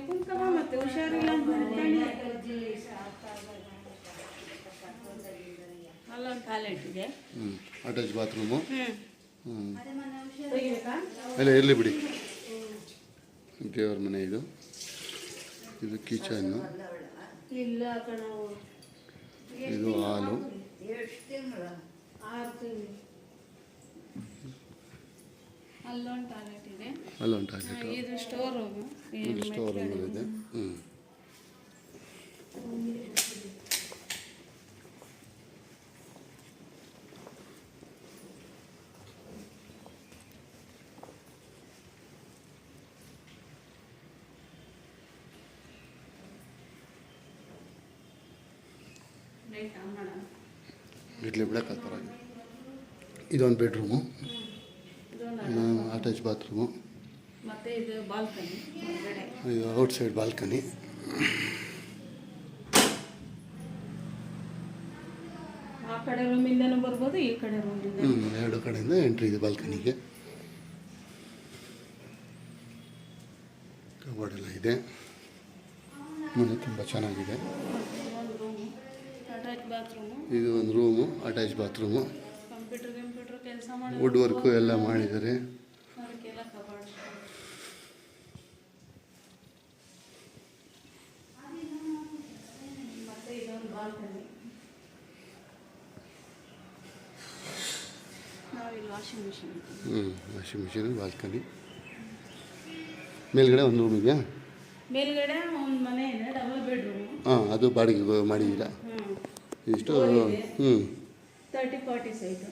ಕುಂಕಮ ಮತ್ತೆ ಹುಷಾರಿಲ್ಲ ಅಂತ ಅಲ್ಲೊಂದು ಟಾಯ್ಲೆಟ್ ಇದೆ. Attach bathroom. ಅಲ್ಲ ಇರಲಿ ಬಿಡಿ. ದೇವ್ರ ಮನೆ ಇದು. ಇದು ಕಿಚನ್ನು. ಇದು ಹಾಲು. ಅಲ್ಲೊಂದು ಟಾಯ್ಲೆಟ್ ಇದೆ. ಅಲ್ಲೊಂದು ಟಾಯ್ಲೆಟ್. ಇದು ಸ್ಟೋರ್ ರೂಮ್. ಸ್ಟೋರ್ ರೂಮ್ ಇದೆ. ಇಡ್ಲಿ ಬಿಡಕ್ಕೆ ಇದೊಂದು ಬೆಡ್ರೂಮು, ಅಟ್ಯಾಚ್ ಬಾತ್ರೂಮು, ಮತ್ತೆ ಇದು ಬಾಲ್ಕನಿ. ಇದು ಔಟ್ಸೈಡ್ ಬಾಲ್ಕನಿ. ಆ ಕಡೆ ರೂಮಿಂದನೂ ಬರ್ಬೋದು, ಈ ಕಡೆ ರೂಮಿಂದ. ಎರಡು ಕಡೆಯಿಂದ ಎಂಟ್ರಿ ಇದೆ ಬಾಲ್ಕನಿಗೆ. ಕಬೋರ್ಡ್ ಎಲ್ಲ ಇದೆ. ಮನೆ ತುಂಬ ಚೆನ್ನಾಗಿದೆ. ಇದು ಒಂದು ರೂಮು, ಅಟ್ಯಾಚ್ ಬಾತ್ರೂಮು. ಕಂಪ್ಯೂಟರ್ ಕೆಲಸ ಮಾಡಿ ವುಡ್ ವರ್ಕು ಎಲ್ಲ ಮಾಡಿದ್ದಾರೆ. ಮತ್ತೆ ಇದೊಂದು ಬಾಲ್ಕನಿ. Washing machine balcony. ಮೇಲ್ಗಡೆ ಒಂದು ರೂಮ್ ಇದೆಯಾ? ಮೇಲ್ಗಡೆ ಒಂದು ಮನೆ ಇದೆ, ಡಬಲ್ ಬೆಡ್ರೂಮ್. ಅದು ಬಾಡಿಗೆ ಮಾಡಿದ್ದೀರಾ? ಎಷ್ಟು? 30-40 ಸೈಟು.